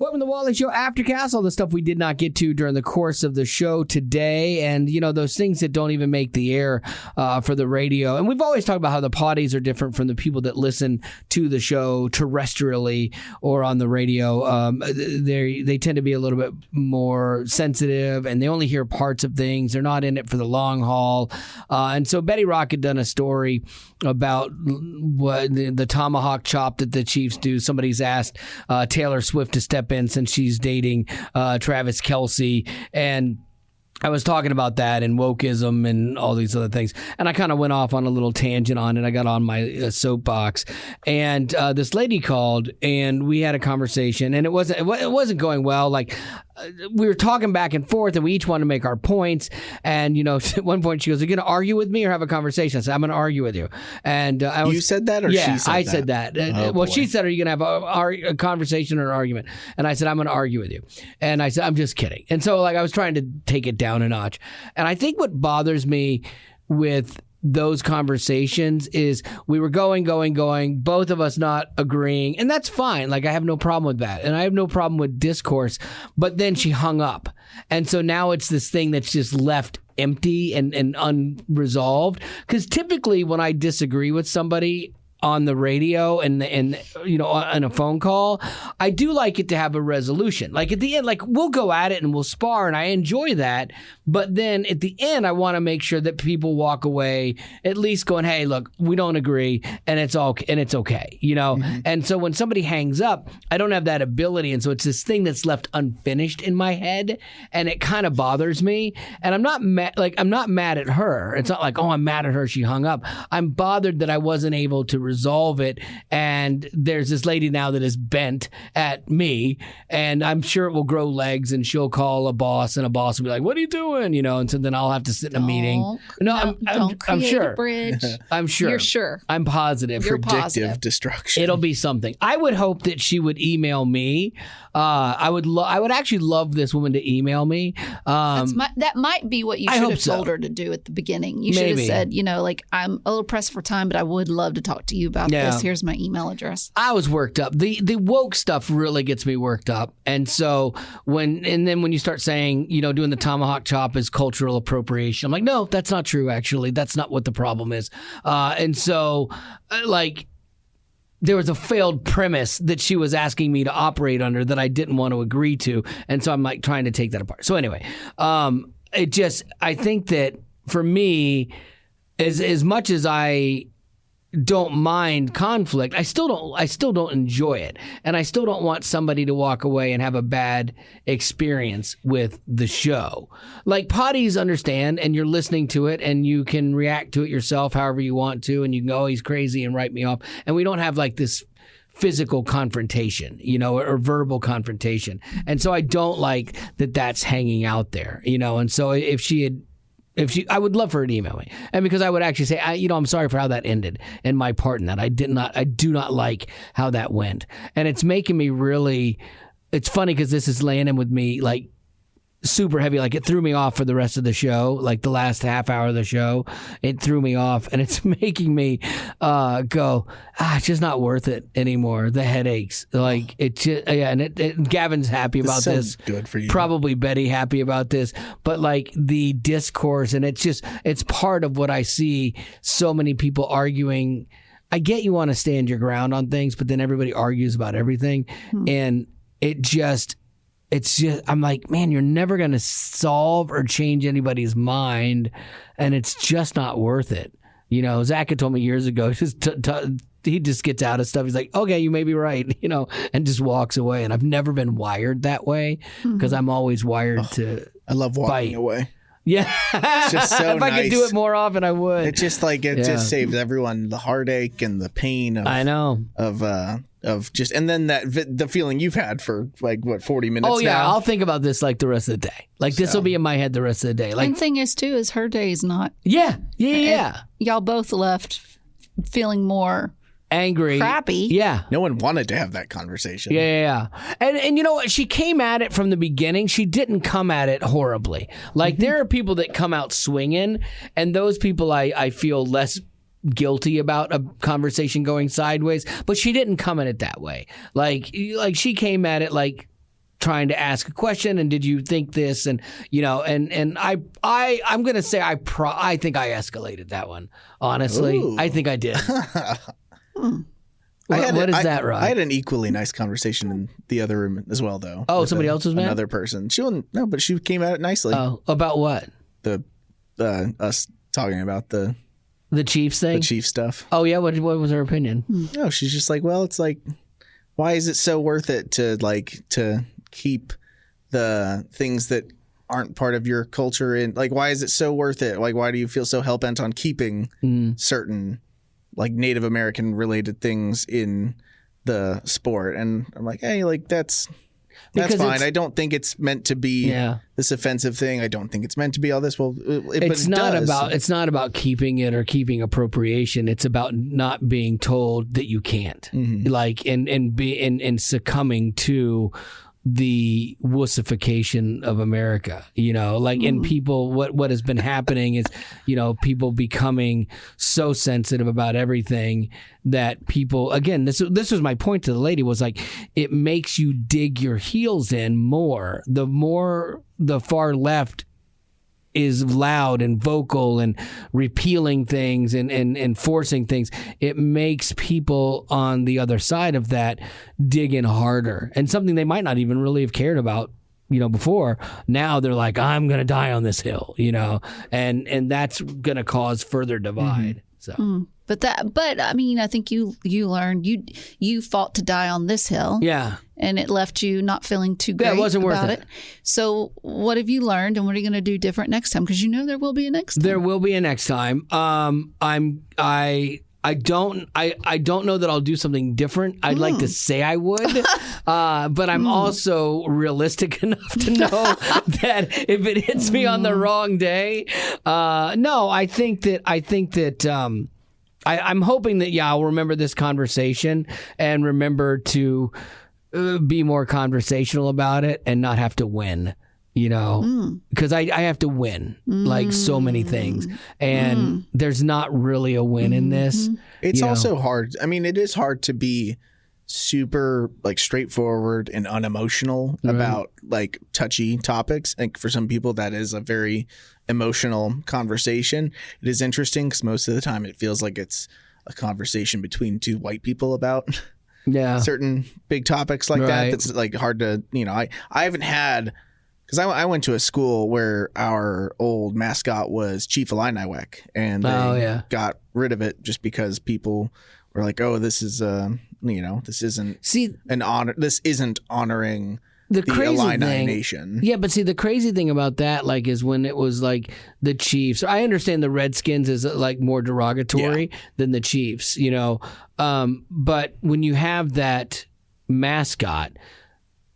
Welcome to the Wally Show Aftercast, all the stuff we did not get to during the course of the show today, and, those things that don't even make the air for the radio. And we've always talked about how the potties are different from the people that listen to the show terrestrially or on the radio. They tend to be a little bit more sensitive, and they only hear parts of things. They're not in it for the long haul. And so Betty Rock had done a story about what the tomahawk chop that the Chiefs do. Somebody's asked Taylor Swift to step in since she's dating Travis Kelce, and I was talking about that and wokeism and all these other things, and I kind of went off on a little tangent on it. I got on my soapbox, and this lady called, and we had a conversation, and it wasn't going well. Like, we were talking back and forth, and we each wanted to make our points. And at one point she goes, "Are you going to argue with me or have a conversation?" I said, "I'm going to argue with you." And you said that, or yeah, she said I that? said that. Oh, well, boy. she said, "Are you going to have a conversation or an argument?" And I said, "I'm going to argue with you." And I said, "I'm just kidding." And so, I was trying to take it down a notch. And I think what bothers me with those conversations is we were going, both of us not agreeing, and that's fine. I have no problem with that, and I have no problem with discourse, but then she hung up, and so now it's this thing that's just left empty and unresolved, because typically when I disagree with somebody on the radio and on a phone call, I do like it to have a resolution. At the end, we'll go at it and we'll spar, and I enjoy that. But then at the end, I want to make sure that people walk away at least going, "Hey, look, we don't agree, and it's okay, Mm-hmm. And so when somebody hangs up, I don't have that ability, and so it's this thing that's left unfinished in my head, and it kind of bothers me. And I'm not mad. I'm not mad at her. It's not like, oh, I'm mad at her, she hung up. I'm bothered that I wasn't able to resolve it, and there's this lady now that is bent at me, and I'm sure it will grow legs, and she'll call a boss, and a boss will be like, "What are you doing?" And so then I'll have to sit in a meeting. I'm sure. A bridge. I'm sure. You're sure. I'm positive. You're Predictive positive. destruction. It'll be something. I would hope that she would email me. I would actually love this woman to email me. That might be what you I should hope have so. told her to do at the beginning. You should have Maybe. said, I'm a little pressed for time, but I would love to talk to you about Yeah. this. Here's my email address. I was worked up. The woke stuff really gets me worked up. And so when you start saying, doing the tomahawk chop is cultural appropriation, I'm like, no, that's not true, actually. That's not what the problem is. And so, there was a failed premise that she was asking me to operate under that I didn't want to agree to. And so I'm trying to take that apart. So anyway, I think that for me, as much as I don't mind conflict, I still don't enjoy it, and I still don't want somebody to walk away and have a bad experience with the show. Potties understand, and you're listening to it, and you can react to it yourself however you want to, and you can go, "Oh, he's crazy," and write me off, and we don't have this physical confrontation, or verbal confrontation, and so I don't like that that's hanging out there, and so I would love for her to email me, and because I would actually say, I'm sorry for how that ended and my part in that. I do not like how that went, and it's making me really. It's funny because this is laying in with me super heavy. It threw me off for the rest of the show. The last half hour of the show, it threw me off, and it's making me go, it's just not worth it anymore. The headaches, it just, yeah. And Gavin's happy about this. Good for you. Probably Betty happy about this, but the discourse, and it's part of what I see. So many people arguing. I get you want to stand your ground on things, but then everybody argues about everything, and it's just, I'm like, man, you're never going to solve or change anybody's mind, and it's just not worth it. Zach had told me years ago, he just gets out of stuff. He's like, okay, you may be right, and just walks away. And I've never been wired that way, because I'm always wired to I love walking fight. away. Yeah. It's just so if I could do it more often, I would. It's just just saves everyone the heartache and the pain of, I know. Of just, and then the feeling you've had for 40 minutes Oh yeah, now. I'll think about this the rest of the day. This will be in my head the rest of the day. And thing is too, is her day is not. Yeah. Y'all both left feeling more angry, crappy. Yeah. No one wanted to have that conversation. Yeah. And you know what? She came at it from the beginning. She didn't come at it horribly. There are people that come out swinging, and those people I feel less guilty about a conversation going sideways, but she didn't come at it that way. She came at it trying to ask a question, and did you think this, and and I'm gonna say I think I escalated that one. Honestly, Ooh. I think I did. I had an equally nice conversation in the other room as well, though. Oh, somebody else was mad? Another person. She wasn't. No, but she came at it nicely. Oh, about what? The us talking about the Chiefs thing. The Chiefs stuff. Oh yeah, what was her opinion? No, she's just like, well, it's like, why is it so worth it to keep the things that aren't part of your culture in? Like, why is it so worth it? Like, why do you feel so hell bent on keeping certain like Native American related things in the sport? And I'm like, hey, like that's fine. I don't think it's meant to be this offensive thing. I don't think it's meant to be all this. Well, it's not about keeping it or keeping appropriation. It's about not being told that you can't, like, and succumbing to the wussification of America, and people, what has been happening is, people becoming so sensitive about everything that people, again, this was my point to the lady, was like, it makes you dig your heels in more. The more the far left is loud and vocal and repealing things and forcing things, it makes people on the other side of that dig in harder. And something they might not even really have cared about, before. Now they're like, I'm going to die on this hill, and that's going to cause further divide. So. But I mean, I think you learned you fought to die on this hill. Yeah. And it left you not feeling too great. Yeah, it wasn't worth it. So what have you learned, and what are you going to do different next time? Because there will be a next time. There will be a next time. I don't know that I'll do something different. I'd like to say I would, but I'm also realistic enough to know that if it hits me on the wrong day, no, I think that I'm hoping that I'll remember this conversation and remember to be more conversational about it and not have to win. Because I have to win like so many things, and there's not really a win in this. It's also hard. I mean, it is hard to be super like straightforward and unemotional about like touchy topics. Like for some people, that is a very emotional conversation. It is interesting because most of the time it feels like it's a conversation between two white people about certain big topics like that. That's like hard to, I haven't had. Because I went to a school where our old mascot was Chief Illiniwek, and they got rid of it just because people were like, "Oh, this is this isn't an honor. This isn't honoring the Illini nation." Yeah, but see, the crazy thing about that, like, is when it was like the Chiefs. I understand the Redskins is like more derogatory than the Chiefs, but when you have that mascot.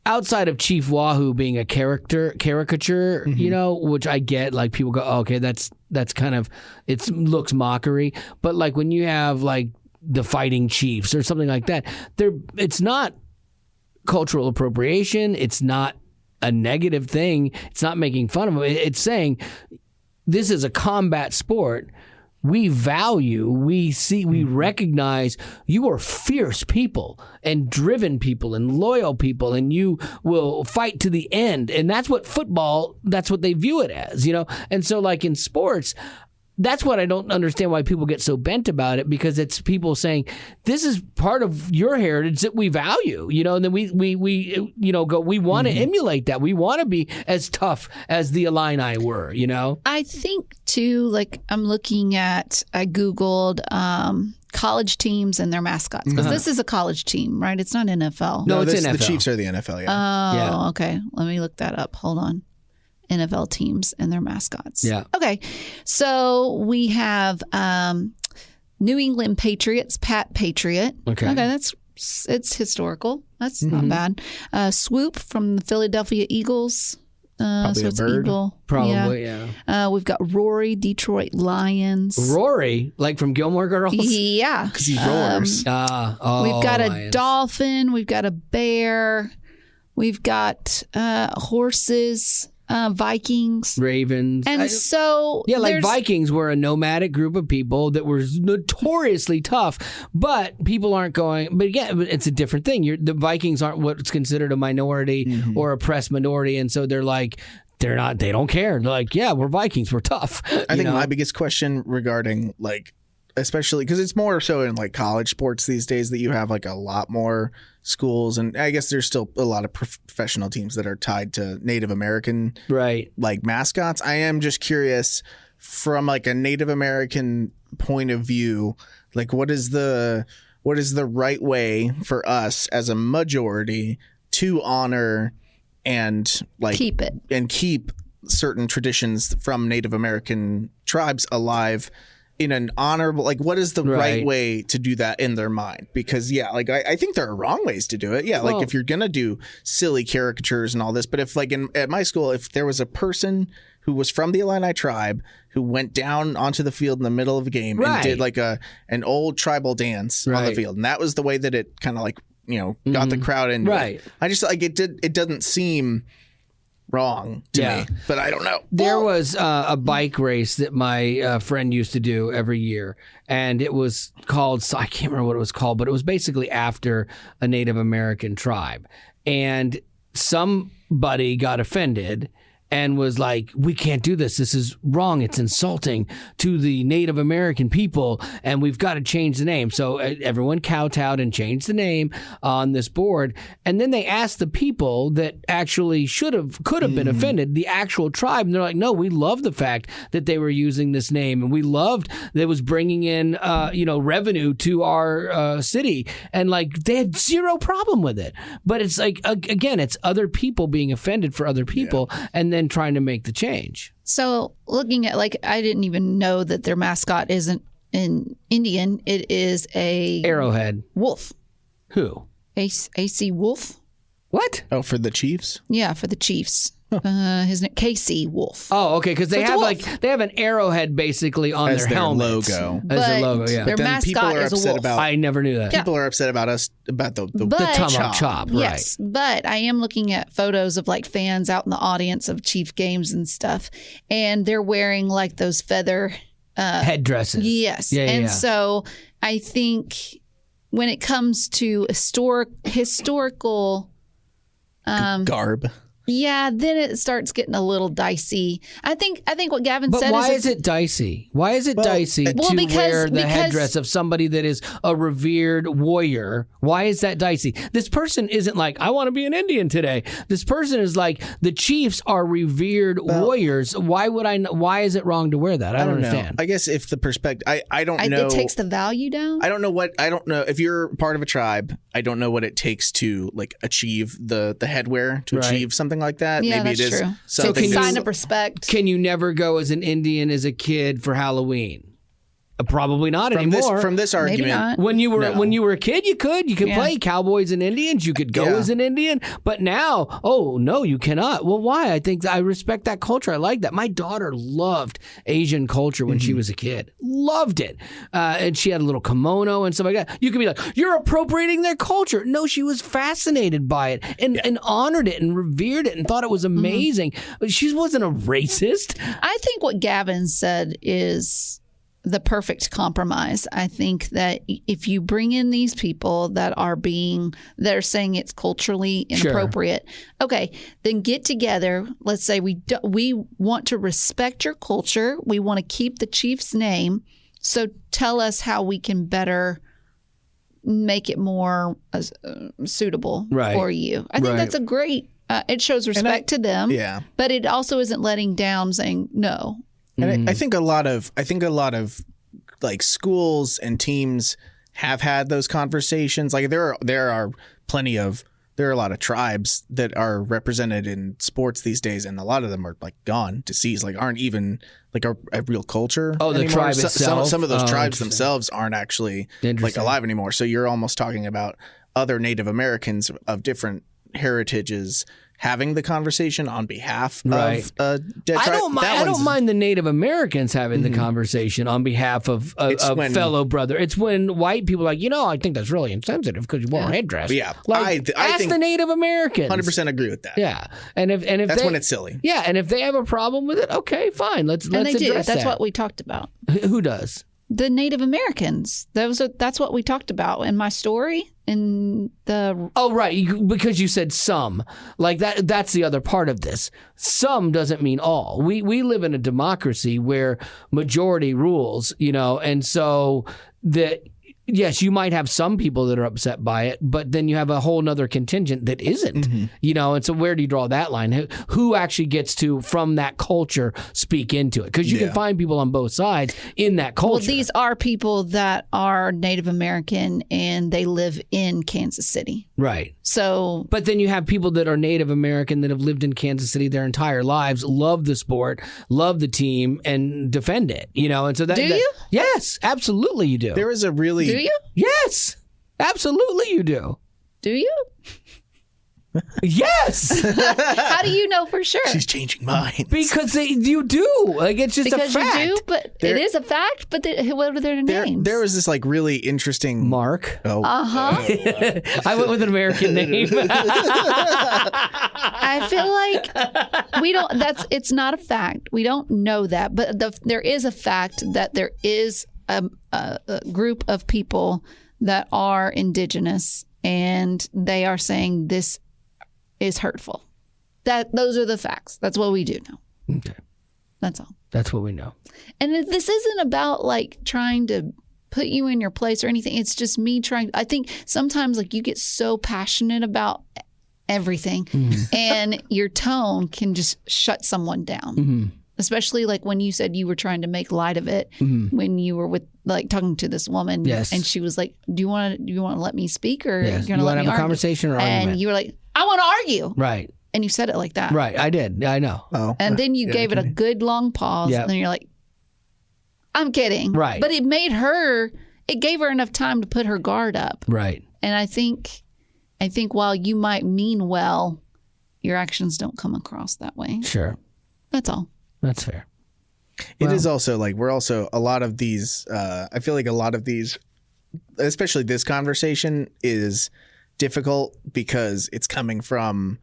Outside of Chief Wahoo being a caricature, which I get, like people go, oh, okay, that's kind of, it looks mockery. But like when you have like the Fighting Chiefs or something like that, it's not cultural appropriation. It's not a negative thing. It's not making fun of them. It's saying this is a combat sport. We value, we recognize you are fierce people and driven people and loyal people, and you will fight to the end. And that's what they view it as, And so like in sports, that's what I don't understand why people get so bent about it, because it's people saying this is part of your heritage that we value, and then we want to emulate that. We want to be as tough as the Illini were, I think too, like I Googled college teams and their mascots, because this is a college team, right? It's not NFL. No, it's NFL. The Chiefs are the NFL, Oh, okay. Let me look that up. Hold on. NFL teams and their mascots. Yeah. Okay. So we have New England Patriots, Pat Patriot. Okay. It's historical. That's not bad. Swoop from the Philadelphia Eagles. Probably so a it's bird. Eagle. Probably, yeah. We've got Rory, Detroit Lions. Rory, like from Gilmore Girls? Yeah. Because he roars. We've got a dolphin. We've got a bear. We've got horses. Vikings, Ravens. and so yeah, like there's- Vikings were a nomadic group of people that were notoriously tough, but people aren't going. But again, it's a different thing. The Vikings aren't what's considered a minority or oppressed minority, and so they're like. They don't care. They're like, yeah, we're Vikings. We're tough. I think my biggest question regarding like, especially because it's more so in like college sports these days that you have like a lot more schools, and I guess there's still a lot of professional teams that are tied to Native American like mascots. I am just curious from like a Native American point of view, like what is the right way for us as a majority to honor and like keep certain traditions from Native American tribes alive in an honorable, like what is the right way to do that in their mind? Because like I think there are wrong ways to do it. Yeah, like if you're gonna do silly caricatures and all this, but if like at my school, if there was a person who was from the Illini tribe who went down onto the field in the middle of a game and did like an old tribal dance on the field, and that was the way that it kind of like got the crowd in. Right. I just like it doesn't seem wrong to me, but I don't know. There was a bike race that my friend used to do every year, and it was called, I can't remember what it was called, but it was basically after a Native American tribe. And somebody got offended and was like, we can't do this. This is wrong. It's insulting to the Native American people, and we've got to change the name. So everyone kowtowed and changed the name on this board. And then they asked the people that actually could have been offended, the actual tribe. And they're like, no, we love the fact that they were using this name, and we loved that it was bringing in, revenue to our city. And like they had zero problem with it. But it's like, again, it's other people being offended for other people. And then trying to make the change. So looking at I didn't even know that their mascot isn't in Indian. It is a arrowhead wolf. Who? AC Wolf. What? Oh, for the Chiefs? Yeah, for the Chiefs. His name KC Wolf. Oh, okay, because they have an arrowhead basically on as their helmet logo. As their logo, yeah. Their mascot is a wolf. I never knew that. People are upset about us about the chop. Yes, but I am looking at photos of like fans out in the audience of Chief games and stuff, and they're wearing like those feather headdresses. Yes, so I think when it comes to historical garb. Yeah, then it starts getting a little dicey. I think what Gavin said. But why is it dicey? Why is it dicey to wear the headdress of somebody that is a revered warrior? Why is that dicey? This person isn't like, I want to be an Indian today. This person is like, the Chiefs are revered warriors. Why is it wrong to wear that? I don't understand. I guess if the perspective, I don't know. It takes the value down. I don't know if you're part of a tribe. I don't know what it takes to like achieve the headwear to achieve something like that. Yeah, maybe that's it is true. something. It's a sign of respect. Can you never go as an Indian as a kid for Halloween? Probably not anymore. From this argument, Maybe not. When you were a kid, you could play cowboys and Indians. You could go as an Indian, but now, oh no, you cannot. Well, why? I think I respect that culture. I like that. My daughter loved Asian culture when she was a kid. Loved it, and she had a little kimono and stuff like that. You could be like, you're appropriating their culture. No, she was fascinated by it and honored it and revered it and thought it was amazing. But she wasn't a racist. I think what Gavin said is the perfect compromise. I think that if you bring in these people that are saying it's culturally inappropriate, okay, then get together. Let's say we want to respect your culture. We want to keep the Chiefs name. So tell us how we can better make it more suitable for you. I think that's a great, it shows respect to them, but it also isn't letting down saying no. And I think a lot of like schools and teams have had those conversations. Like there are a lot of tribes that are represented in sports these days, and a lot of them are like gone, deceased, like aren't even like a real culture. Oh, the anymore. tribe itself. Some of those tribes themselves aren't actually like alive anymore. So you're almost talking about other Native Americans of different heritages having the conversation on behalf Right. of dead I don't mind the Native Americans having the conversation on behalf of a fellow brother. It's when white people are like, I think that's really insensitive because you wore a headdress. Yeah, like, I ask think the Native Americans. 100% agree with that. Yeah, and if that's when it's silly. Yeah, and if they have a problem with it, okay, fine. Let's and they do. address That's that. what we talked about. Who does? The Native Americans. That's what we talked about in my story. In the Oh, right, because you said some. Like that's the other part of this. Some doesn't mean all. We live in a democracy where majority rules, and so yes, you might have some people that are upset by it, but then you have a whole nother contingent that isn't, and so where do you draw that line? Who actually gets to, from that culture, speak into it? Because you can find people on both sides in that culture. Well, these are people that are Native American and they live in Kansas City. Right. So, but then you have people that are Native American that have lived in Kansas City their entire lives, love the sport, love the team, and defend it. And so that. Do you? Yes, absolutely, you do. There is a really. Do you? Yes, absolutely, you do. Do you? Yes. How do you know for sure? She's changing minds. Because you do. Like, it's just because a fact. You do, but it is a fact. But what are their names? There was this really interesting Mark. Oh. I went with an American name. I feel like we don't. It's not a fact. We don't know that, but there is a fact that there is a group of people that are indigenous, and they are saying this is hurtful. Those are the facts. That's what we do know. Okay. That's all. That's what we know. And this isn't about trying to put you in your place or anything. It's just me trying. I think sometimes you get so passionate about everything and your tone can just shut someone down. Especially when you said you were trying to make light of it when you were with talking to this woman. Yes. And she was like, do you want to let me speak or Yes. you're going You to let want me to have a argue? conversation or argument? And you were like, I want to argue. Right. And you said it like that. Right. I did. I know. Oh. And then you gave it a good long pause. Yep. And then you're like, I'm kidding. Right. But it gave her enough time to put her guard up. Right. And I think while you might mean well, your actions don't come across that way. Sure. That's all. That's fair. It is also we're also a lot of these. I feel like a lot of these, especially this conversation, is difficult because it's coming from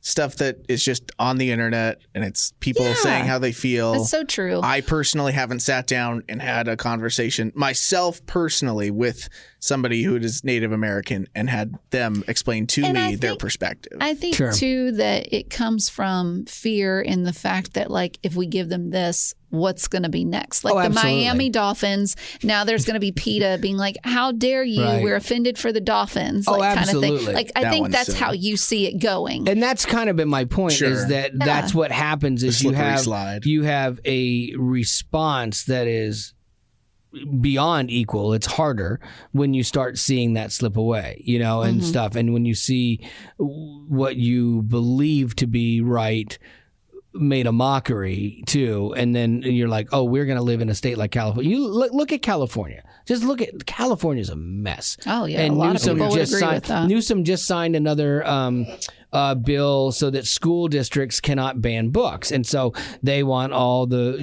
stuff that is just on the internet and it's people saying how they feel. That's so true. I personally haven't sat down and had a conversation myself personally with somebody who is Native American and had them explain to me their perspective. I think Sure. too that it comes from fear in the fact that if we give them this, what's going to be next? The absolutely. Miami Dolphins. Now there's going to be PETA being like, "How dare you? Right. We're offended for the Dolphins." Oh, kind of absolutely. thing. I That think one's that's silly. how you see it going. And that's kind of been my point Sure. is that that's what happens is you slippery have slide. you have a response that is beyond equal. It's harder when you start seeing that slip away, and stuff. And when you see what you believe to be right made a mockery too, and then you're like, oh, we're going to live in a state like California. You look at California. Just look at California's a mess. Oh yeah, And a lot of people would agree with that. Newsom just signed another bill so that school districts cannot ban books, and so they want all the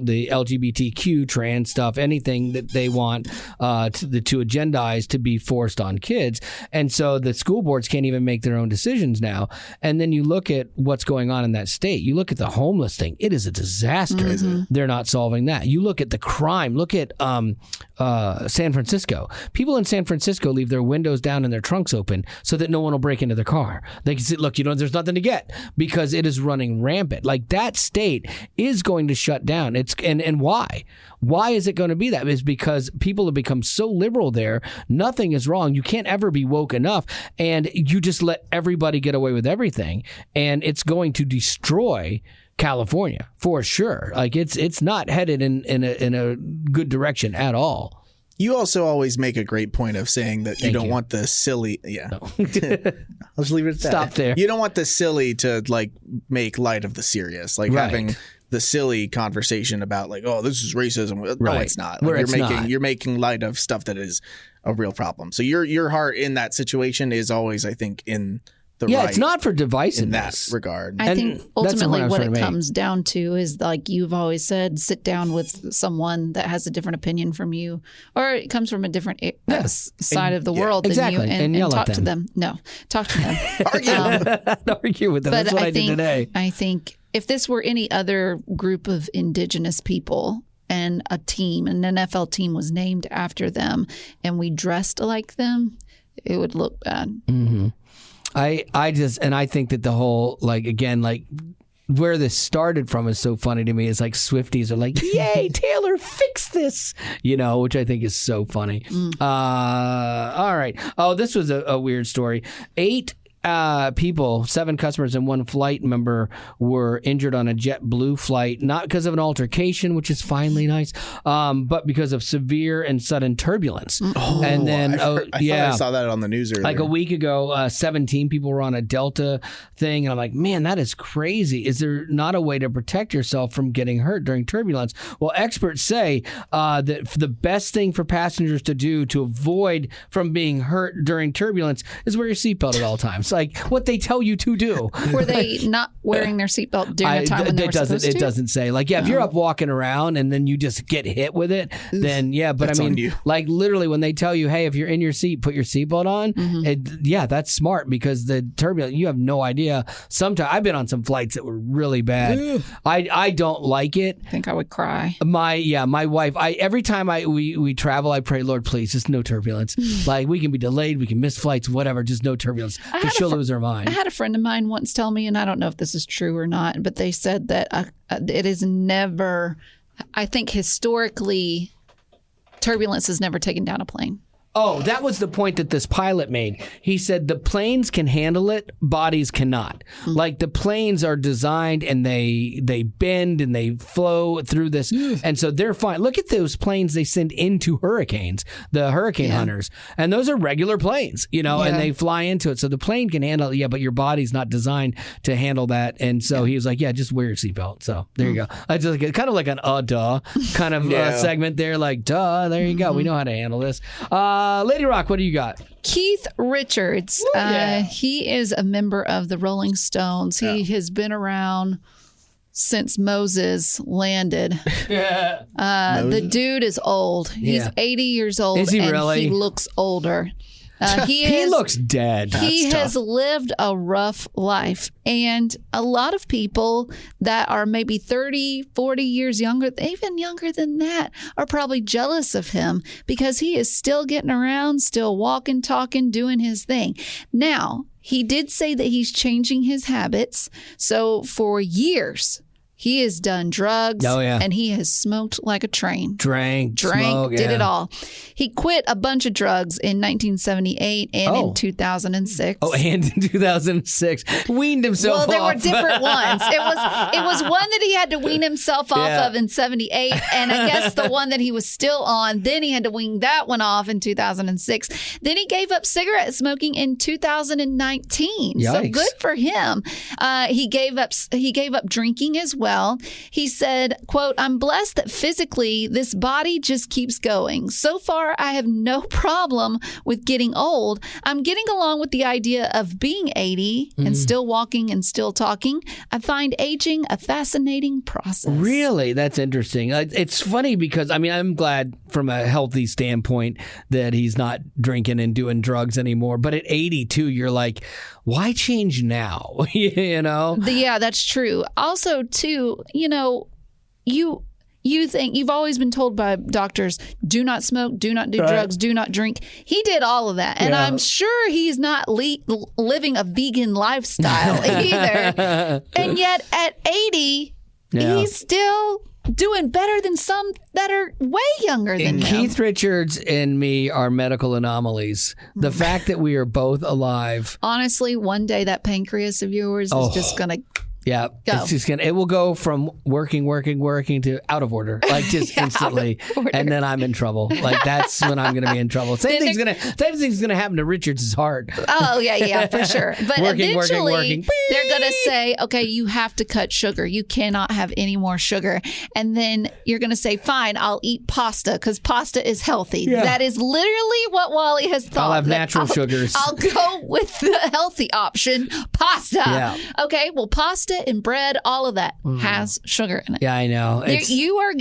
the LGBTQ trans stuff, anything that they want to agendize to be forced on kids, and so the school boards can't even make their own decisions now. And then you look at what's going on in that state. You look at the homeless thing; it is a disaster. They're not solving that. You look at the crime. Look at San Francisco. People in San Francisco leave their windows down and their trunks open so that no one will break into their car. They can say, look, there's nothing to get because it is running rampant. That state is going to shut down. And why? Why is it going to be that? It's because people have become so liberal there. Nothing is wrong. You can't ever be woke enough. And you just let everybody get away with everything. And it's going to destroy California for sure. It's not headed in a good direction at all. You also always make a great point of saying that you don't want the silly. Yeah. No. I'll just leave it at that. Stop there. You don't want the silly to make light of the serious, having the silly conversation about oh, this is racism. No, Right. it's not. Where You're making light of stuff that is a real problem. So your heart in that situation is always, I think, in the Yeah, right it's not for divisiveness. in that regard. I think that's the point ultimately I was what trying it to make. comes down to is, like you've always said, sit down with someone that has a different opinion from you, or it comes from a different side of the world exactly. than you, And yell talk at to them. them. No, talk to them. Argue with them. But That's what I did today. I think if this were any other group of indigenous people and a team, an NFL team was named after them, and we dressed like them, it would look bad. Mm-hmm. I think that the whole, like, again, like, where this started from is so funny to me. It's like Swifties are like, yay, Taylor, fix this, which I think is so funny. All right. Oh, this was a weird story. 8 people, 7 customers and 1 flight member were injured on a JetBlue flight, not because of an altercation, which is finally nice, but because of severe and sudden turbulence. And then, I thought I saw that on the news earlier. Like a week ago, 17 people were on a Delta thing, and I'm like, man, that is crazy. Is there not a way to protect yourself from getting hurt during turbulence? Well, experts say that the best thing for passengers to do to avoid from being hurt during turbulence is wear your seatbelt at all times. Like what they tell you to do. Were they not wearing their seatbelt during the time when they were supposed to? It doesn't say. Like, if you're up walking around and then you just get hit with it, then yeah. But That's I on mean, you. like literally when they tell you, hey, if you're in your seat, put your seatbelt on. That's smart because the turbulence, you have no idea. Sometimes I've been on some flights that were really bad. I don't like it. I think I would cry. My wife, every time we travel, I pray, Lord, please, just no turbulence. Like we can be delayed, we can miss flights, whatever, just no turbulence. Because she'll lose her mind. I had a friend of mine once tell me, and I don't know if this is true or not, but they said that it is never, I think historically, turbulence has never taken down a plane. Oh, that was the point that this pilot made. He said the planes can handle it, bodies cannot. Like the planes are designed and they bend and they flow through this. And so they're fine. Look at those planes they send into hurricanes, the hurricane hunters. And those are regular planes, and they fly into it. So the plane can handle it, but your body's not designed to handle that. And so he was like, just wear your seatbelt. So there you go. I just kind of like an duh kind of segment there. Like, duh, there you go. We know how to handle this. Lady Rock, what do you got? Keith Richards. He is a member of the Rolling Stones. He has been around since Moses landed. The dude is old. He's 80 years old. Is he and really? He looks older. He looks dead. He has lived a rough life. And a lot of people that are maybe 30, 40 years younger, even younger than that, are probably jealous of him because he is still getting around, still walking, talking, doing his thing. Now, he did say that he's changing his habits. So for years, he has done drugs and he has smoked like a train. Drank, smoked, did it all. He quit a bunch of drugs in 1978 and in 2006. Oh, and in 2006. Weaned himself off. Well, there were different ones. It was one that he had to wean himself off of in 78, and I guess the one that he was still on, then he had to wean that one off in 2006. Then he gave up cigarette smoking in 2019. Yikes. So good for him. He gave up drinking as well. He said, quote, "I'm blessed that physically this body just keeps going. So far, I have no problem with getting old. I'm getting along with the idea of being 80 and still walking and still talking. I find aging a fascinating process." Really? That's interesting. It's funny because, I'm glad from a healthy standpoint that he's not drinking and doing drugs anymore. But at 82, you're like, why change now? Yeah, that's true. Also, too, you think you've always been told by doctors, do not smoke, do not do drugs, do not drink. He did all of that. And I'm sure he's not living a vegan lifestyle either. And yet at 80, he's still doing better than some that are way younger than him. Keith Richards and me are medical anomalies. The fact that we are both alive. Honestly, one day that pancreas of yours is just going to Yeah, Go. it's just it will go from working to out of order, like just instantly, and then I'm in trouble. Like that's when I'm going to be in trouble. Same thing's gonna happen to Richard's heart. Oh yeah, for sure. But eventually, working. they're going to say, okay, you have to cut sugar. You cannot have any more sugar. And then you're going to say, fine, I'll eat pasta because pasta is healthy. Yeah. That is literally what Wally has thought. I'll have natural sugars. I'll go with the healthy option, pasta. Yeah. Okay, well, pasta and bread, all of that has sugar in it. Yeah, I know. You are.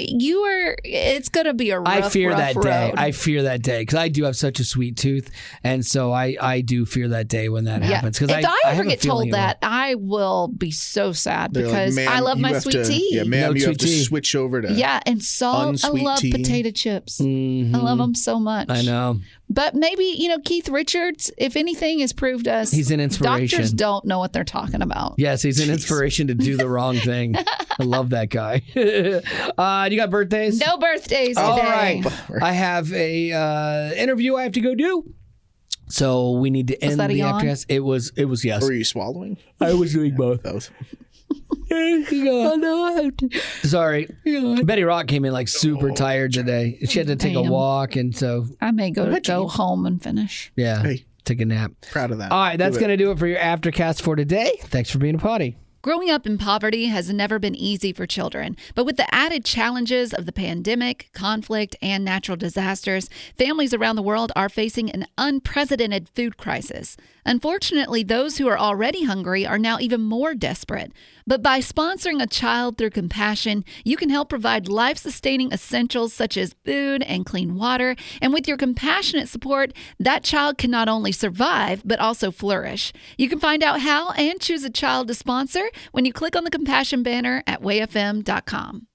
It's going to be a rough, I fear that rough day. road. I fear that day because I do have such a sweet tooth, and so I do fear that day when that happens. Because if I ever have a get feeling told that, I will be so sad They're like, because "Ma'am, I love you my have sweet to- tea. Yeah, ma'am, No you have sweet to tea. switch over to Yeah, and salt. I unsweet love tea. potato chips. Mhm. I love them so much. I know. But maybe, Keith Richards, if anything, has proved us He's an inspiration. Doctors don't know what they're talking about. Yes, he's an inspiration to do the wrong thing. I love that guy. You got birthdays? No birthdays today. All right. I have a interview I have to go do. So we need to end that a the yawn? Aftercast. It was yes. Were you swallowing? I was doing both. Both. Oh, no, I have to. Sorry. Betty Rock came in like super tired today. She had to take a Damn. walk, and so I may go home and finish. yeah, Hey. take a nap. Proud of that. All right, that's Do it. going to do it for your Aftercast for today. Thanks for being a potty. Growing up in poverty has never been easy for children, but with the added challenges of the pandemic, conflict, and natural disasters, families around the world are facing an unprecedented food crisis. Unfortunately, those who are already hungry are now even more desperate. But by sponsoring a child through compassion, you can help provide life-sustaining essentials such as food and clean water. And with your compassionate support, that child can not only survive, but also flourish. You can find out how and choose a child to sponsor when you click on the compassion banner at wayfm.com.